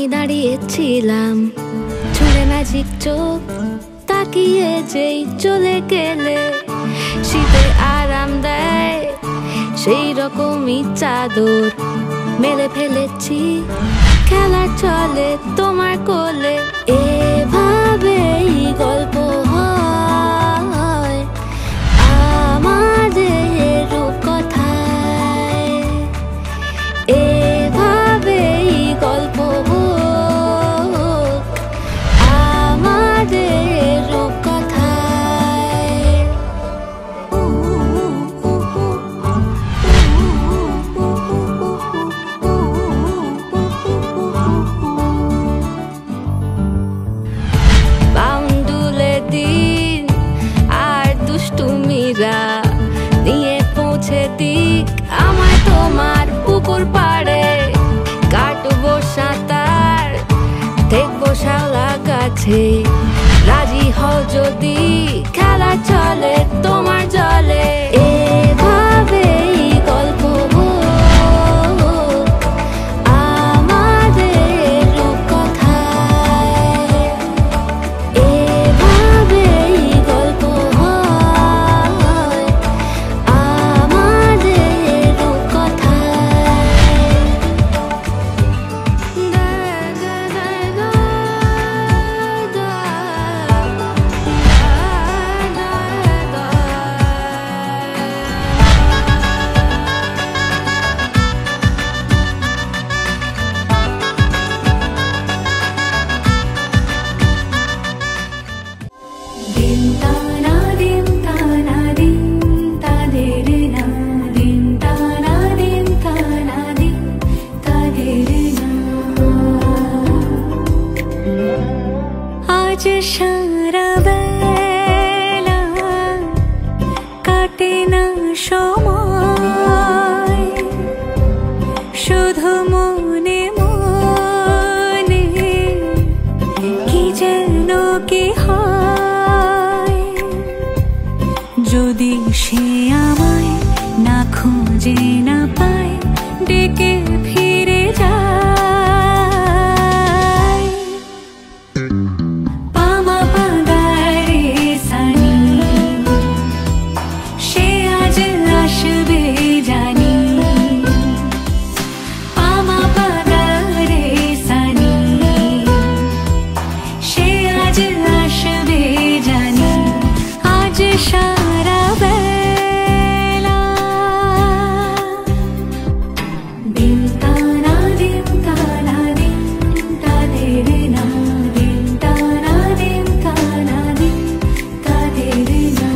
আমি দাঁড়িয়েছিলাম ছুঁড়ে ম্যাজিক চোখ তাকিয়ে যেই চলে গেলে শীতে আরাম দেয় সেই রকমই চাদর মেলে ফেলেছি খেলা চলে তোমার কোলে এভাবেই গল্প হয় আমাদের রূপকথায় এভাবেই গল্প হোক আমাদের রূপকথায় বাউন্ডুলে দিন আর দুষ্টুমিরা নিয়ে পৌঁছে দিক আমায় তোমার পুকুর পাড়ে কাটবো সাঁতার দেখবো শাওলা গাছে রাজি হও যদি খেলা চলে তোমার জলে এভাবেই গল্প হোক আমাদের রূপকথায় এভাবেই গল্প হয় আমাদের রূপকথায় আজ সারা বেলা কাটে না সময় শুধু মনে মনে কি যেন কি হয় যদি সে আমায় না খুঁজে না পায় ডেকে ফিরে যায় পামা পাগারে সানি সে আজ আসবে জানি পামা পাগারে সানি সে আজ আসবে জানি আজ সারা বেলা দিন তানা দিন তানা দিন তাদের না দিন তানা দিন তানা দিন তাদের না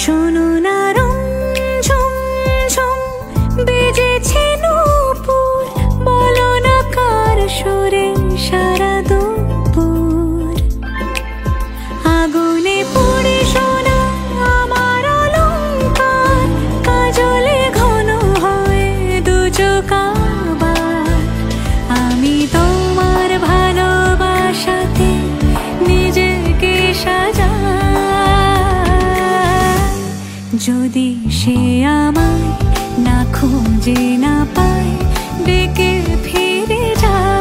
শোনো না রঞ্ঝম ঝম বেজেছে নূপুর বলো না কার সুরে সারা দুপুর আগুনে পড়ে সোনা আমার অলংকার কাজলে ঘন হয় দু চোখ আবার আমি তোমার ভালোবাসাতে নিজেকে সাজাই যদি সে আমায় না খুঁজে না পায় ডেকে ফিরে যায়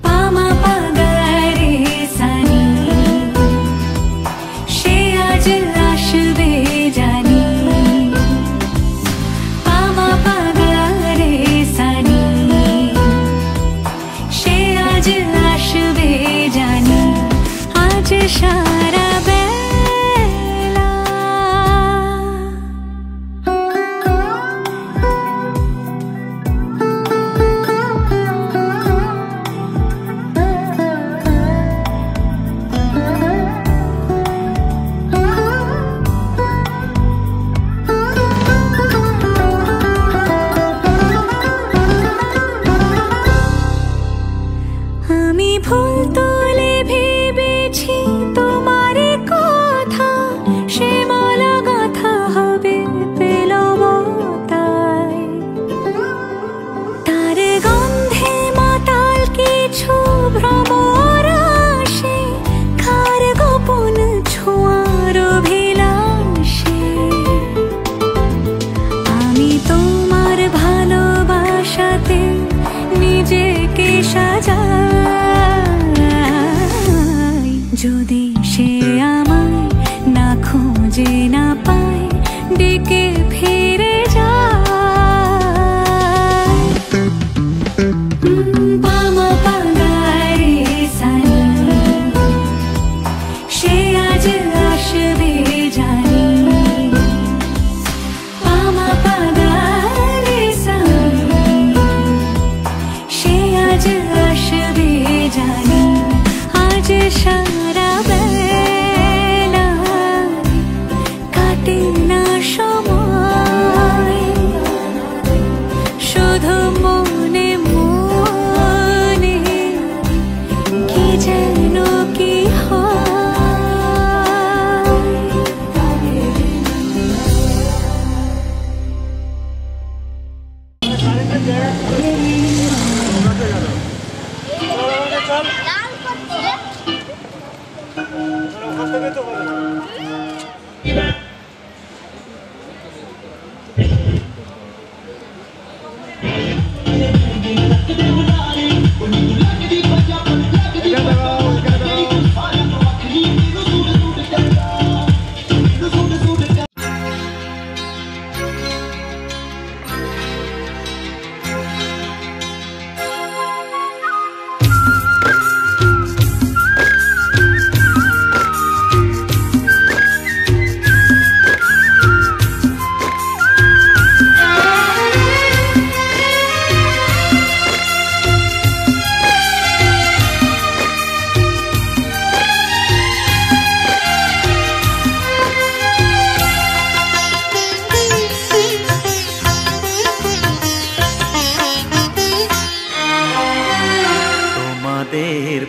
পামা পাগারে সানি সে আজ আসবে জানি পামা পাগারে সানি সে আজ আসবে জানি আজ সারা বেলা সারা বেলা কাটে না সময়, শুধু মনে মনে কি যেন কি হয়।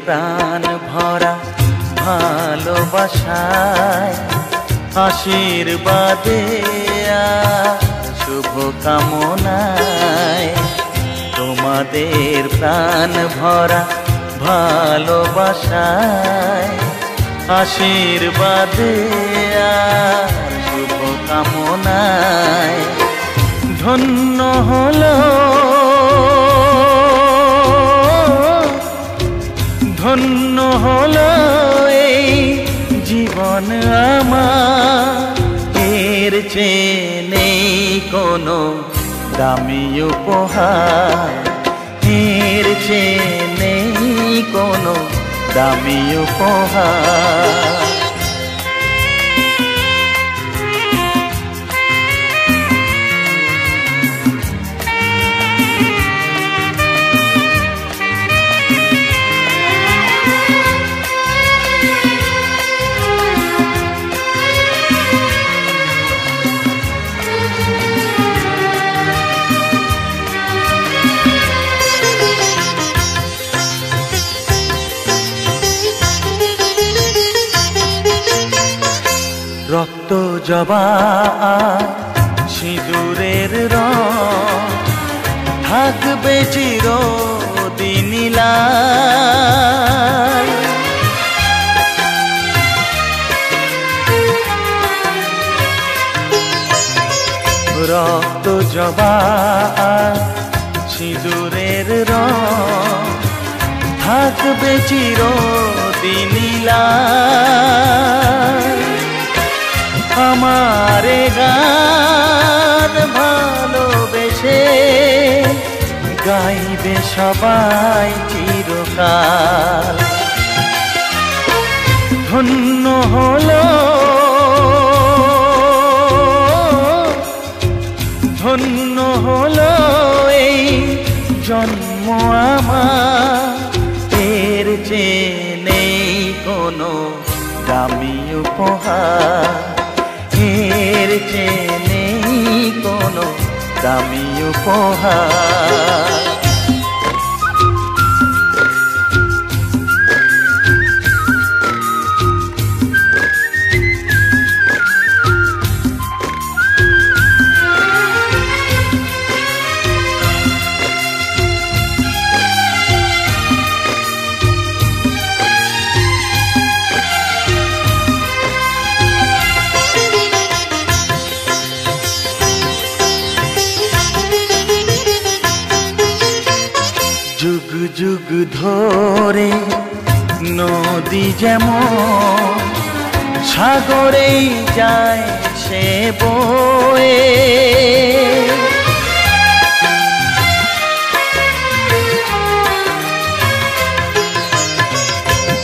প্রাণ ভরা ভালোবাসায় আশীর্বাদে শুভ কামনায়, তোমাদের প্রাণ ভরা ভালোবাসায় আশীর্বাদে শুভ কামনায় ধন্য হলো ধন্য হলো এই জীবন আমার, এর চেয়ে নেই কোনো দামি উপহার, এর চেয়ে নেই কোনো দামি উপহার। রক্ত জবা সিঁদুরের রং থাকবে চিরদিন লাল, রক্ত জবা সিঁদুরের রং থাকবে চিরদিন লাল। আমারে গান ভালোবেসে গাইবে সবাই চিরকাল, ধন্য হলো ধন্য হলো এই জন্ম আমার, এর চেয়ে নেই কোনো দামি উপহার, এর চেয়ে নেই কোনো দামি উপহার। যুগ যুগ ধরে নদী যেমন সাগরেই যায় সে বয়ে,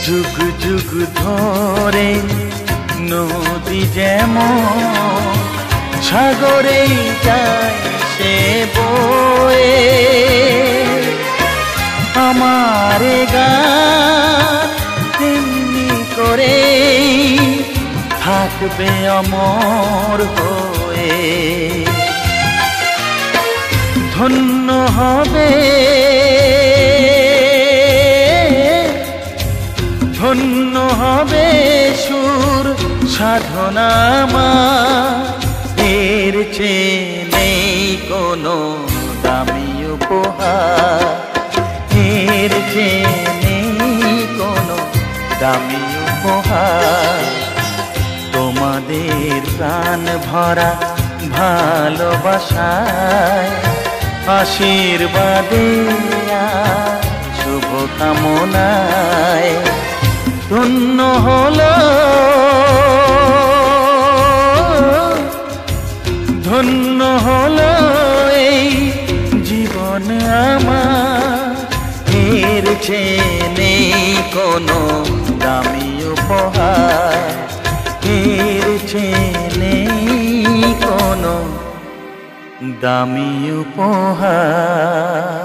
যুগ যুগ ধরে নদী যেমন সাগরেই যায় সে বয়ে, আমারে গান তেমনি থাকবে অমর হয়ে। ধন্য হবে, ধন্য হবে সুর সাধনা আমার, এর চেয়ে নেই কোনো দামি উপহার, এর চেয়ে নেই কোনো দামি উপহার। তোমাদের প্রাণ ভরা ভালোবাসায়, আশীর্বাদে আর শুভকামনায় ধন্য হলো, ধন্য হলো এই জীবন আমার, এর চেয়ে নেই কোনো দামি উপহার, এর চেয়ে নেই কোনো দামি উপহার।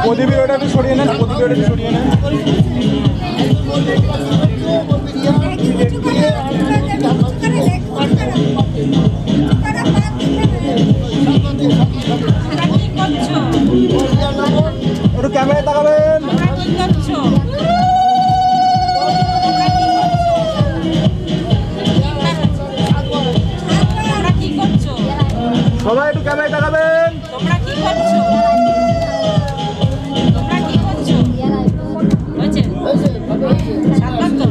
প্রদীপের ওটা একটু সরিয়ে নেন, প্রদীপের ওটা একটু সরিয়ে নেন। একটু ক্যামেরায় তাকাবেন। সবাই একটু ক্যামেরায় তাকাবেন। তোমরা কি করছো? তোমরা কি করছো? হয়েছে? সাতবার তো?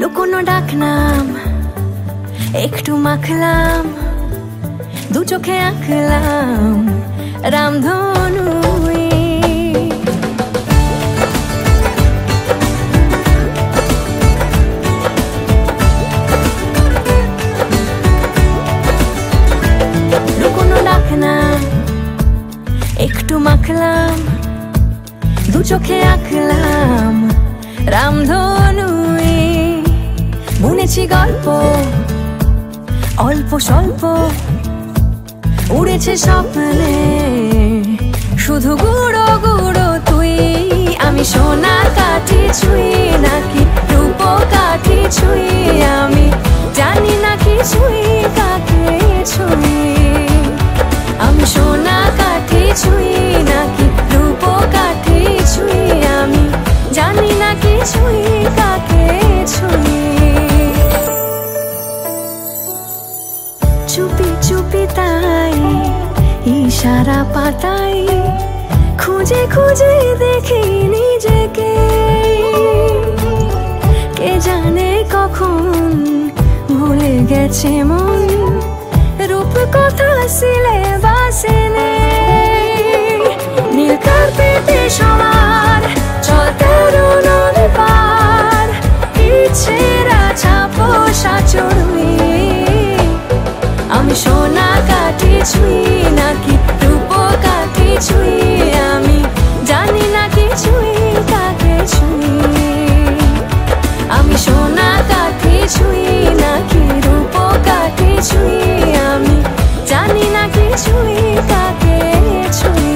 লুকোনো ডাকনাম একটু মাখলাম, দু চোখে আঁকলাম রামধনু। লুকোনো ডাকনাম একটু মাখলাম, দু চোখে আঁকলাম রামধনু। বুনেছি গল্প অল্প স্বল্প, উড়েছে স্বপ্নে শুধু গুঁড়ো গুঁড়ো তুই। আমি সোনা কাঠি ছুঁই নাকি রূপ কাঠি ছুঁই, আমি জানি না কিছুই কাকে ছুঁই। আমি সোনা কাঠি ছুঁই নাকি রূপ কাঠি ছুঁই, আমি জানি না কিছুই কাকে ছুঁই। চুপি চুপি তাই ইশারা পাতাই, খুঁজে খুঁজে দেখি নিজেকে। কে জানে কখন ভুলে গেছে মন, রূপ কথা সিলেবাসে নেই। নীল কার্পেটে সবার চলতে নদ পার, ইচ্ছেরা ছাপোষা চড়ুই। আমি সোনা কাঠি ছুঁই নাকি রূপ কাঠি ছুঁই, আমি জানি না কিছুই কাকে ছুঁই। আমি সোনা কাঠি ছুঁই নাকি রূপ কাঠি ছুঁই, আমি জানি না কিছুই কাকে ছুঁই।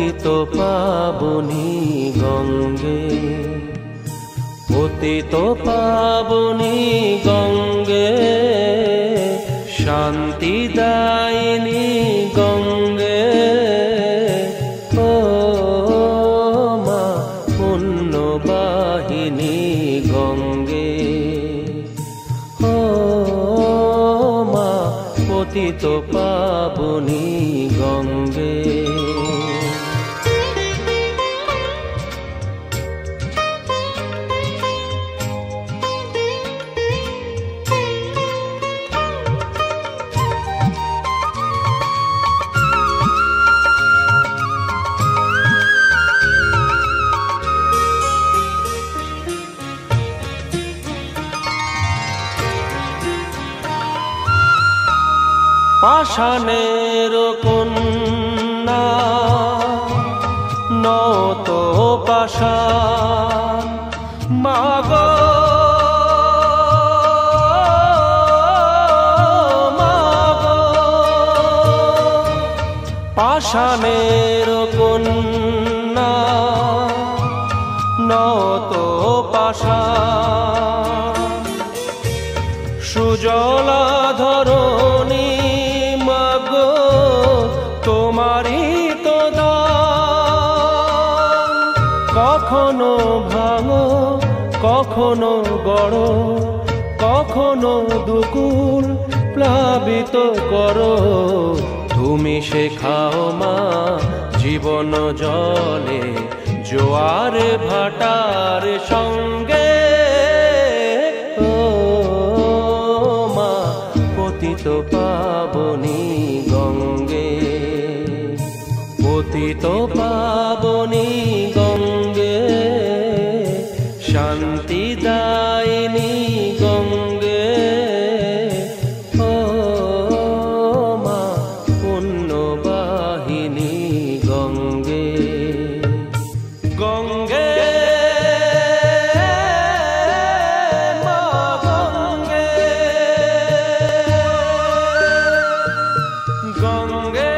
পতিত পাবনী গঙ্গে, পতিত পাবনী গঙ্গে, শান্তি দায়িনী গঙ্গে, ও মা পুণ্যবাহিনী গঙ্গে, ও মা পতিত পাবনী গঙ্গে। পাষাণের কন্যা নত পাষাণ, মাগো মাগো, পাষাণের কন্যা নত পাষাণ, সুজলা ধরণী তোমারই তো দান, কখনো ভাঙো কখনো গড়ো, কখনো দুকুল প্লাবিত করো, তুমি শেখাও মা জীবন জলে জোয়ার ভাটার সঙ্গে, ও মা পতিত পাবনী গঙ্গে, পতিত পাবনী গঙ্গে, শান্তি দায়িনী গঙ্গে, ও মা পুণ্যবাহিনী গঙ্গে, গঙ্গে মা গঙ্গে, গঙ্গে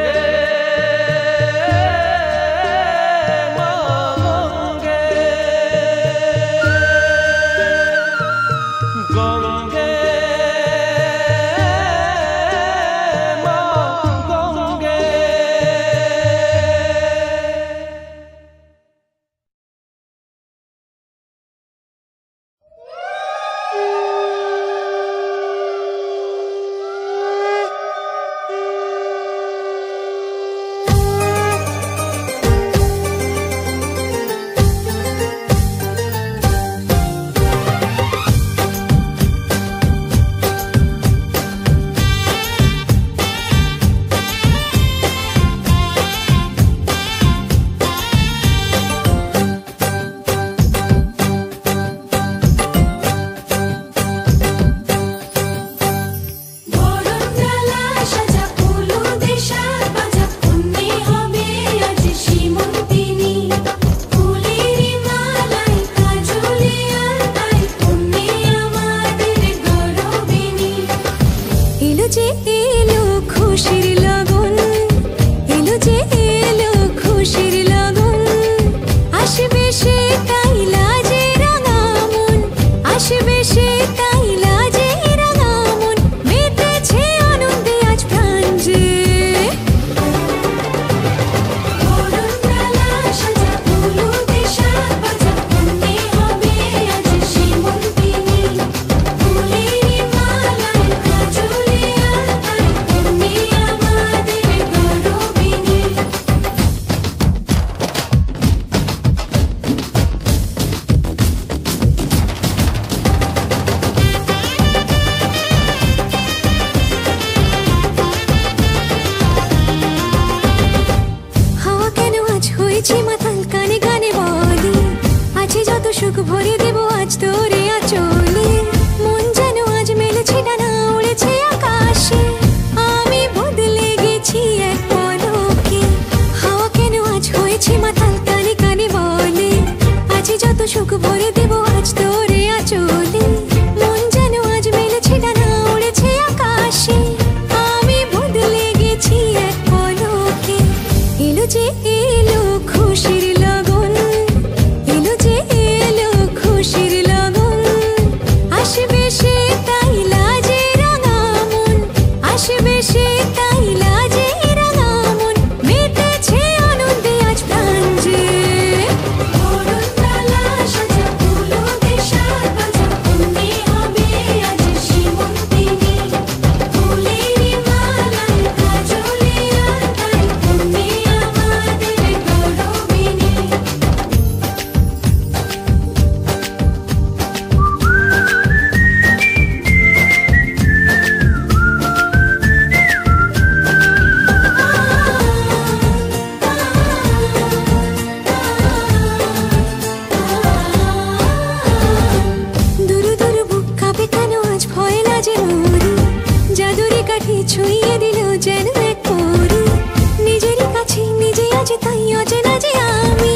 সুখ ভরে দেব আজ তোরে আঁচলে, মন যেন আজ মেলেছে ডানা উড়েছে আকাশে, আমি বদলে গেছি এক পলকে। হাওয়া কেন আজ হয়েছে মাতাল কানে কানে বলে, আজ যত সুখ ভরে দেব আজ তোরে আঁচলে, মন যেন আজ মেলেছে ডানা উড়েছে আকাশে, আমি বদলে গেছি এক পলকে। এলো যে এলো বেশি তাই লাজে রাঙা মন মেতেছে আনন্দে আজ প্রাণ যে বরণডালা সাজা ফুলো দেশার বাজা অন্যে হবে আজ সীমন্তিনী ফুলেরই মালায় কাজলে আলতায় অন্যে আমাদের গৌরবিনী দুরু দুরু বুক কাঁপে কেন আজ ভয় লাজে মরি জাদুরি কাঠি ছুঁয়ে দিল যেন এক পরি নিজেরই কাছে নিজে আজ তাই অচেনা যে আমি